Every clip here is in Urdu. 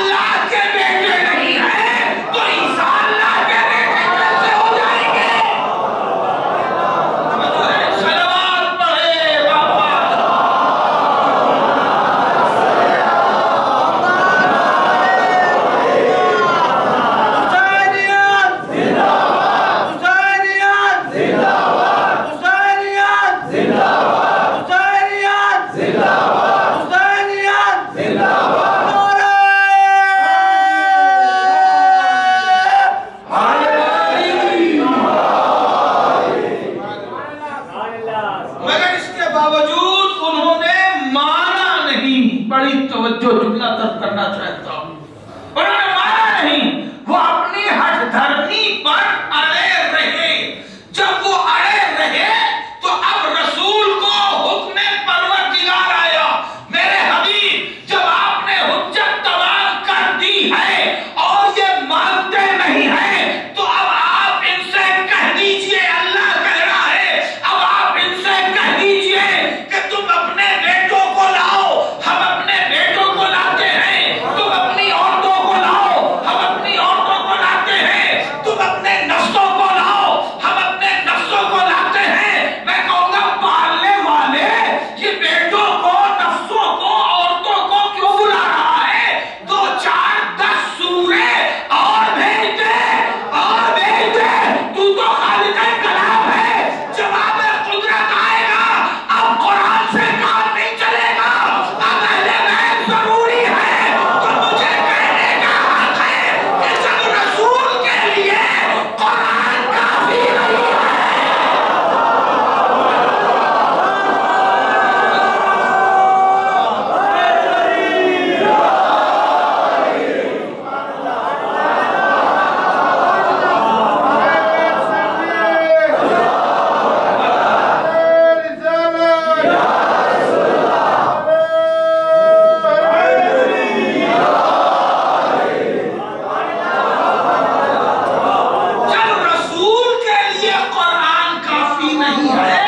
اللہ کے بیٹے نہیں ہیں تو عیسیٰ اللہ کے بیٹے کیسے ہو جائیں گے؟ صلوات پڑھے بابا. مگر اس کے باوجود انہوں نے مانا نہیں. بڑی توجہ جملہ ترک کرنا چاہتا ہوں. انہوں نے مانا نہیں. وہ اپنی ہٹ دھرمی پر اڑے رہے. جب وہ اڑے رہے تو اب رسول کو حکم پروردگار آیا. میرے حبیب جب آپ نے حجت تمام کر دی ہے اور یہ مانتے نہیں ہیں تو اب آپ ان سے کہہ دیجئے, اللہ کہہ رہا ہے, اب آپ ان سے کہہ دیجئے کہ تم اپنے بیٹوں کو لاؤ, ہم اپنے بیٹوں کو لاتے ہیں. تم اپنی عورتوں کو لاؤ, ہم اپنی عورتوں کو لاتے ہیں. تم اپنے نفسوں کو لاؤ, ہم اپنے نفسوں کو لاتے ہیں. میں کہوں گا پالنے والے یہ بیٹوں کو, نفسوں کو, عورتوں کو کیوں بلا رہا ہے؟ 2 4 10 سورے اور بھیج دے, اور بھیج دے. تو خالق کلام ہے. جواب قدرت آئے گا. اب قرآن سے کام نہیں چلے گا. اب اہل بیت ضروری ہے. تو مجھے کہنے کا حق ہے کہ جب رسول کے لیے قرآن کافی نہیں ہے. جب رسول کے لیے قرآن کافی نہیں ہے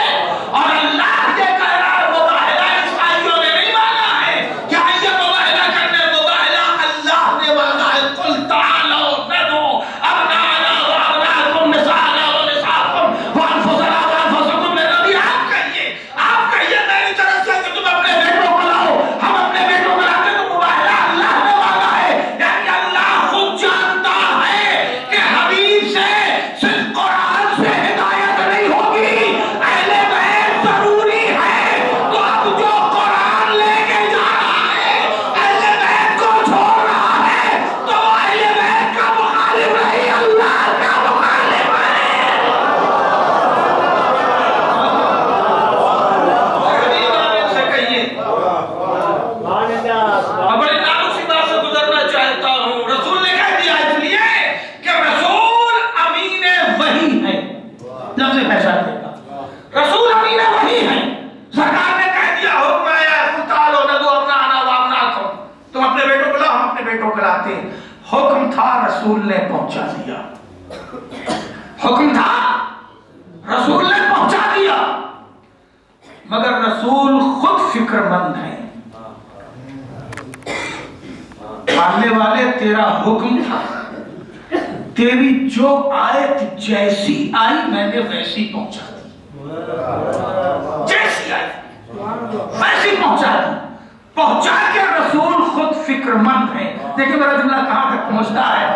اور اللہ یہ کہہ رہا ہے, مباہلہ عیسائیوں نے نہیں مانا ہے. کیا یہ مباہلہ کرنے, مباہلہ اللہ نے مانا ہے. قل تعالوا ندعو ابناءنا وابناءکم نساءنا ونساءکم وانفسنا وانفسکم. میرے نبی آپ کہیے میری طرف سے کہ تم اپنے بیٹوں کو لاؤ, ہم اپنے بیٹوں کو لاتے ہیں. تو مباہلہ اللہ نے مانا ہے. یعنی اللہ خود جانتا ہے کہ حبیب سے صرف قرآن سے ہدایت نہیں ہوگی, اہل بیت ضروری ہے. تو اب جو قرآن لے کے جا رہا ہے, اہل بیت کو چھوڑ رہا ہے, تو وہ اہل بیت کا مخالف نہیں, اللہ کا مخالف ہے. حبیب آمین سے کہیے. اب بڑے نازک سی بات سے گزرنا چاہتا ہوں. رسول نے کہہ دیا اس لیے کہ رسول امین وحی ہے. لفظ پہچان دے گا, رسول امین وحی ہے. سرکار نے کہہ دیا, حکم آیا, قل تعالوا ندعو ابناءنا وابناءکم. تم اپنے بیٹوں کو لاؤ, ہم اپنے بیٹوں کو لاتے ہیں. حکم تھا, رسول نے پہنچا دیا. حکم تھا, رسول نے پہنچا دیا. مگر رسول خود فکر مند ہیں. پالنے والے تیرا حکم تھا, تیری جو آیت جیسی آئی میں نے ویسی پہنچا دی. جیسی آئی ویسی پہنچا دی. پہنچا کے رسول خود فکر مند ہیں. دیکھیں میرا جملہ کہاں تک پہنچتا ہے.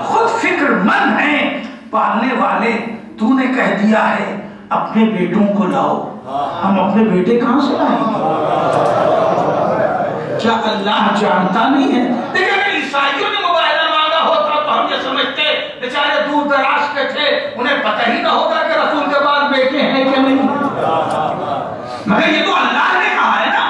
خود فکر مند ہیں. پالنے والے تو نے کہہ دیا ہے اپنے بیٹوں کو لاؤ, ہم اپنے بیٹے کہاں سے لائیں گے؟ کیا اللہ جانتا نہیں ہے؟ دیکھیں اگر عیسائیوں نے مباہلہ مانگا ہوتا تو ہم یہ سمجھتے بیچارے دور دراز کے تھے, انہیں پتہ ہی نہ ہوگا کہ رسول کے بعد بیٹے ہیں کہ نہیں. مگر یہ تو اللہ نے کہا ہے نا,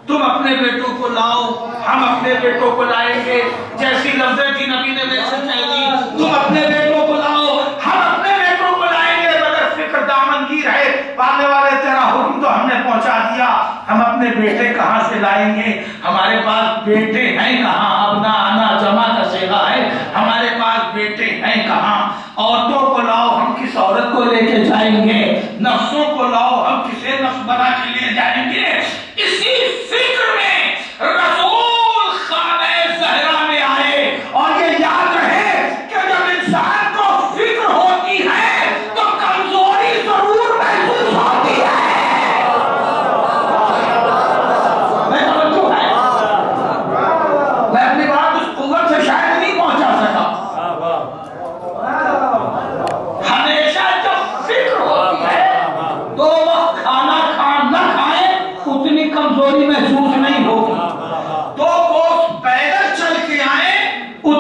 تم اپنے بیٹوں کو لاؤ, ہم اپنے بیٹوں کو لائیں گے. جیسی لفظیں تھی نبی نے ویسے کہہ دی, تم اپنے بیٹوں کو لاؤ, ہم اپنے بیٹوں کو لائیں گے. مگر فکر دامنگیر ہے. پالنے والے تیرا حکم تو ہم نے پہنچا دیا, ہم اپنے بیٹے کہاں سے لائیں گے؟ ہمارے پاس بیٹے ہیں کہاں؟ ابنا آنا جمع کا صیغہ ہے, ہمارے پاس بیٹے ہیں کہاں؟ عورتوں کو لاؤ, ہم کس عورت کو لے کے جائیں گے؟ نفسوں کو لاؤ, ہم کسے نفس بنا کے لے جائیں گے؟ اسی فکر میں رسول خانہ زہرا میں آئے.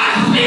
80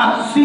80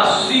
80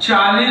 40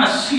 80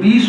20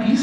20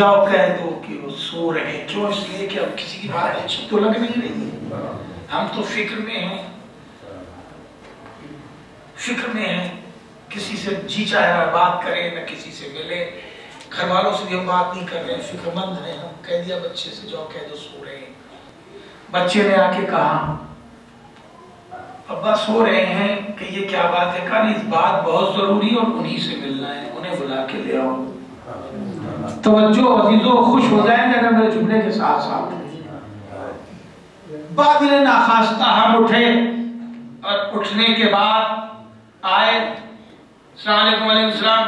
جاؤ کہہ دو کہ وہ سو رہے ہیں. کیوں؟ اس لیے کہ اب کسی کی بات اچھی تو لگ نہیں رہی. ہم تو فکر میں ہیں، فکر میں ہیں. کسی سے جی چاہ رہا بات کریں، نہ کسی سے ملے. گھر والوں سے بھی ہم بات نہیں کر رہے ہیں، فکر مند ہیں. ہم کہہ دیا بچے سے جاؤ کہہ دو سو رہے ہیں. بچے نے آ کے کہا ابا سو رہے ہیں کہ یہ کیا بات ہے؟ کہا نہیں، بات بہت ضروری اور انہی سے ملنا ہے، انہیں بلا کے لے آؤ. توجہ عزیزو، خوش ہو جائیں گے اگر میرے جملے کے ساتھ ساتھ. بادل ناخواستہ ہم اٹھے اور اٹھنے کے بعد آئے. السلام علیکم. علیکم السلام.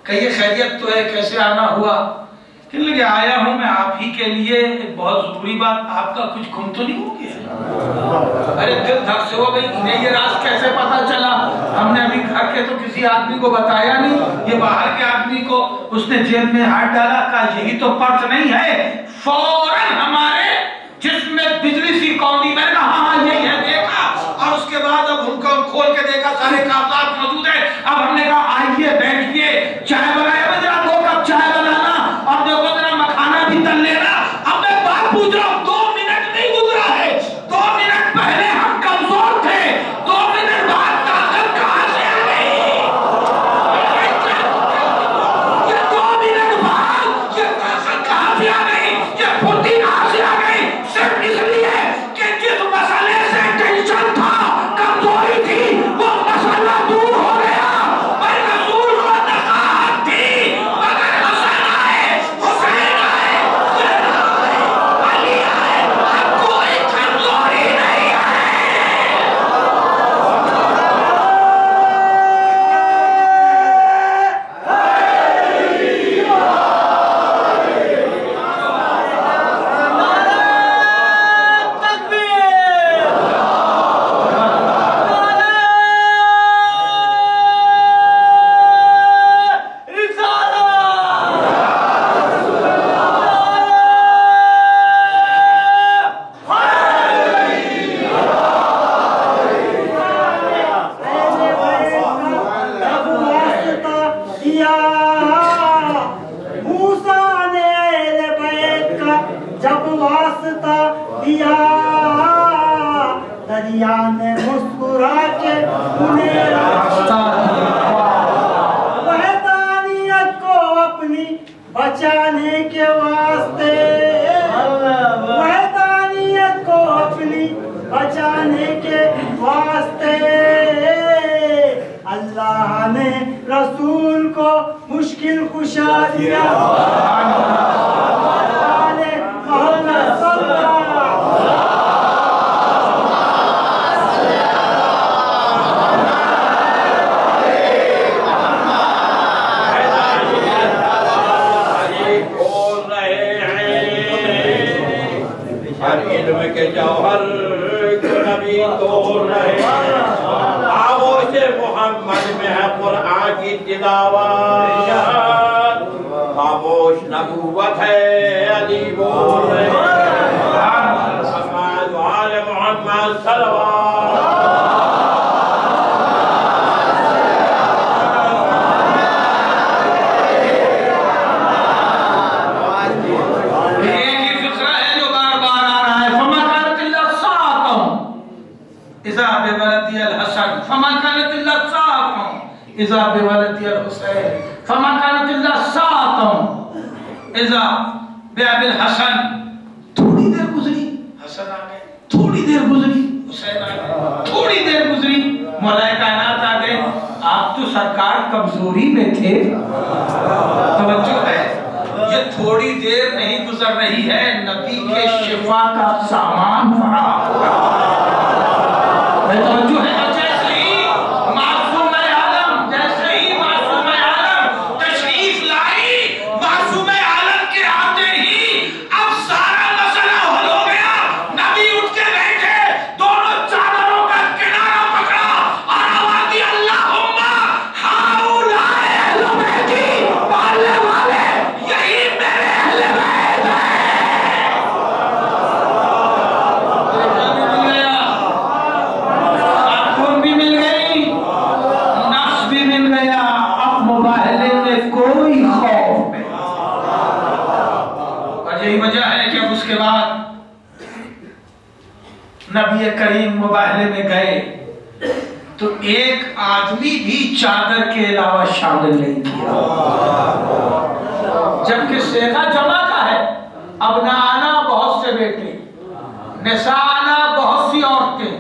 کہیے خیریت تو ہے، کیسے آنا ہوا؟ کہنے لگے آیا ہوں میں آپ ہی کے لیے ایک بہت ضروری بات. آپ کا کچھ گم تو نہیں ہو گیا؟ ارے دل دھک سے ہو گئی. انہیں یہ راز کیسے پتا چلا؟ ہم نے ابھی گھر کے تو کسی آدمی کو بتایا نہیں، یہ باہر کے آدمی کو. اس نے جیب میں ہاتھ ڈالا، کہا یہی تو پرس نہیں ہے. فوراً ہمارے جسم میں بجلی سی کوندی. میں نے کہا ہاں یہی ہے. دیکھا اور اس کے بعد اب ہم کو کھول کے دیکھا سارے کاغذات موجود ہیں. اب ہم نے کہا آئیے بیٹھیے، چائے بنایا. ذرا 2 کپ چائے بنانا اور دیکھو ذرا مکھانا بھی تل لینا. اب میں بات پوچھ رہا ہوں، 2 منٹ نہیں گزرا ہے. 2 منٹ پہلے ہم کمزور تھے، 2 منٹ بعد طاقت کہاں سے آ گئی؟ یہ 2 منٹ بعد یہ طاقت کہاں سے آ گئی؟ یہ پھرتی کہاں سے آ گئی؟ صرف اس لیے کہ جس مسئلے سے ٹینشن تھا، کمزوری تھی، وہ مسئلہ دور ہو گیا. پر رسول کو نصیحت تھی، مگر حسن آئے، حسین آئے، علی آئے، اب کوئی کمزوری نہیں ہے. دریا نے مسکرا کے انہیں راستہ وحدانیت کو اپنی بچانے کے واسطے، وحدانیت کو اپنی بچانے کے واسطے اللہ نے رسول کو مشکل کشا دیا. محمد صلی اللہ کے جوہر نبی توڑ رہے ہیں. آغوش محمد میں ہے قرآن کی تلاوت، خاموش نبوت ہے علی بول رہے ہیں. محمد وآل محمد صلوات. اذا بولدی الحسین فما كانت الا ساعة اذا بأبي الحسن. تھوڑی دیر گزری حسن آ گئے، تھوڑی دیر گزری حسین آ گئے، تھوڑی دیر گزری مولا کائنات آ گئے. آپ تو سرکار کمزوری میں تھے. توجہ ہے، یہ تھوڑی دیر نہیں گزر رہی ہے، نبی کے شفا کا سامان فراہم ہوا. توجہ ہے. آپ کو کے بعد نبی کریم مباہلے میں گئے تو ایک آدمی بھی چادر کے علاوہ شامل نہیں کیا، جبکہ صیغہ جمع کا ہے، ابنانا بہت سے بیٹے، نسانا بہت سی عورتیں،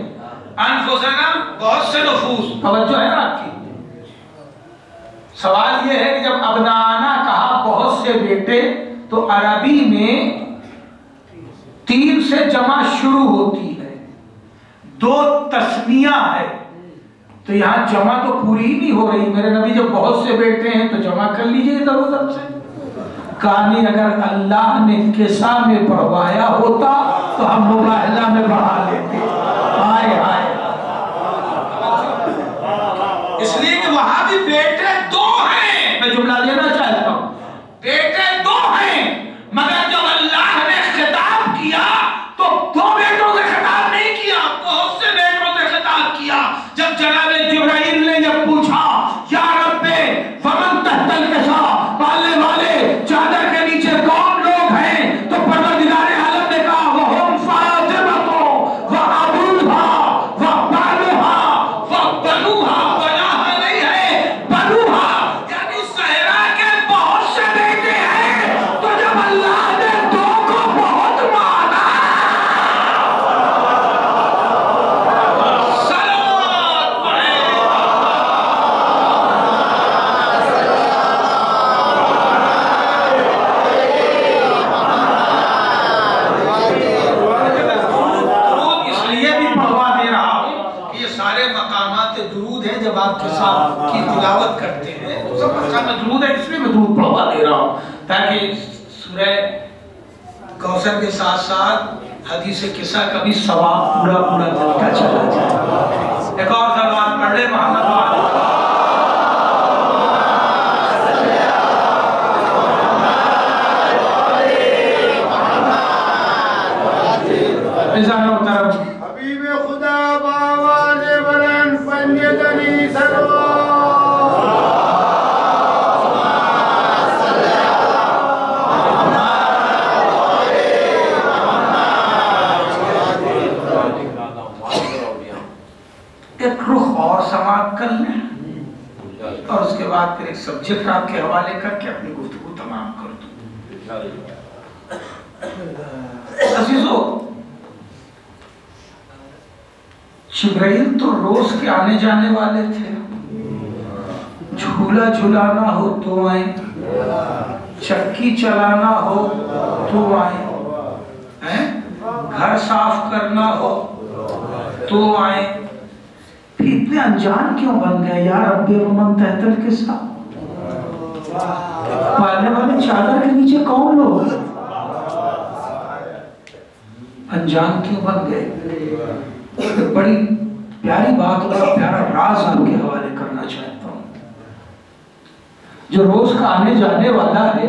انفسنا بہت سے نفوس. توجہ ہے نا آپ کی؟ سوال یہ ہے کہ جب ابنانا کہا بہت سے بیٹے تو عربی میں 3 سے جمع شروع ہوتی ہے، 2 تثنیہ ہے، تو یہاں جمع تو پوری ہی نہیں ہو رہی. میرے نبی جب بہت سے بیٹے ہیں تو جمع کر لیجئے ادھر ادھر سے. کہانی اگر اللہ نے کسا میں پڑھوایا ہوتا تو ہم مباہلہ میں بڑھا لیتے. ہائے ہائے. اس لیے کہ وہاں بھی بیٹے 2 ہیں. میں جملہ دینا چاہتا ہوں، بیٹے 2 ہیں، مگر جب اللہ نے خطاب کیا تو 2 بیٹوں سے خطاب نہیں کیا، بہت سے بیٹوں سے خطاب کیا. جب جناب جبرائیل نے جب پوچھا یا رب فمن تحت الکسا، پالنے والے چادر کے نیچے کون لوگ ہیں، تو پروردگار عالم نے کہا وہم فاطمہ وابوہا وبنوہا وبنوہا. بناہا نہیں ہے، بنوہا، یعنی زہرا کے بہت سے بیٹے ہیں. تو جب اللہ نے 2 کو بہت مانا، صلوات پڑھیں. درود اس لیے بھی پڑھوا دے رہا ہوں کہ یہ سارے مقامات درود ہیں. جب آپ کے ساتھ کی تلاوت کرتے ہیں تو سب مقام درود ہے، اس لیے میں درود پڑھوا دے رہا ہوں تاکہ سورہ کوثر کے ساتھ ساتھ حدیث قصہ کا بھی ثواب پورا چلتا چلا جائے. ایک اور سلوات پڑھ لے محمد وعلی. ازان و طرف حبیب خدا باواز بلند پنجدنی ایک رخ اور سماعت کر لیں اور اس کے بعد پھر ایک سبجیکٹ آپ کے حوالے کر کے اپنی گفتگو تمام کر دوں. عزیزو، جبرائیل تو روز کے آنے جانے والے تھے. جھولا جھلانا ہو تو آئیں، چکی چلانا ہو تو آئیں، گھر صاف کرنا ہو تو آئیں. پھر اتنے انجان کیوں بن گئے؟ یا رب ومن تحت الکسا، پالنے والے چادر کے نیچے کون لوگ؟ انجان کیوں بن گئے؟ بڑی پیاری بات اور پیارا راز آپ کے حوالے کرنا چاہتا ہوں. جو روز کا آنے جانے والا ہے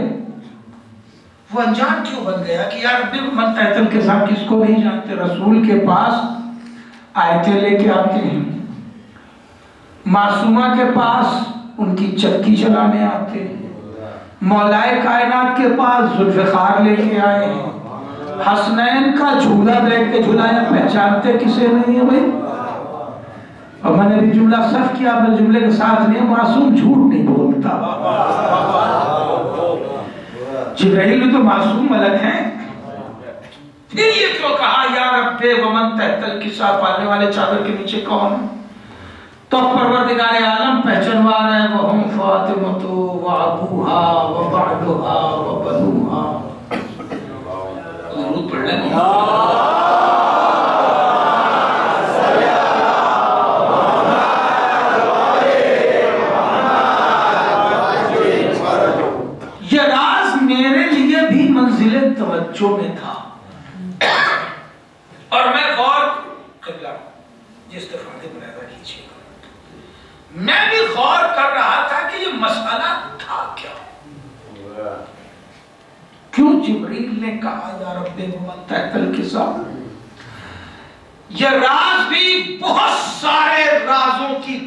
وہ انجان کیوں بن گیا کہ یا رب من تحت الکسا کس کو نہیں جانتے؟ رسول کے پاس آیتیں لے کے آتے ہیں، معصومہ کے پاس ان کی چکی چلانے آتے ہیں، مولائے کائنات کے پاس ذوالفقار لے کے آئے ہیں. حسنین کا جھولا بیٹھ کے جھلایا، پہچانتے کسے نہیں ہے بھائی؟ اور میں نے بھی جملہ صرف کیا، میں جملے کے ساتھ نہیں، معصوم جھوٹ نہیں بولتا. جبرائیل تو معصوم ملک ہیں. پھر یہ کیوں کہا یا رب ومن تحت الکسا، پالنے والے چادر کے نیچے کون؟ تو پروردگار عالم پہچنوا رہے ہیں وہم فاطمہ وابوہا وبعدہا وبنوہا. ضرور پڑھ لیں. یہ راز میرے لیے بھی منزل توجہ میں تھا اور میں غور جس دفعہ برادر کیجیے گا، میں بھی غور کر رہا تھا کہ یہ مسئلہ تھا کیا. کیوں جبریل نے کہا یا رب ومن تحت الکسا؟ یہ راز بھی بہت سارے رازوں کی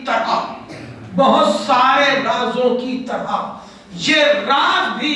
طرح یہ راز بھی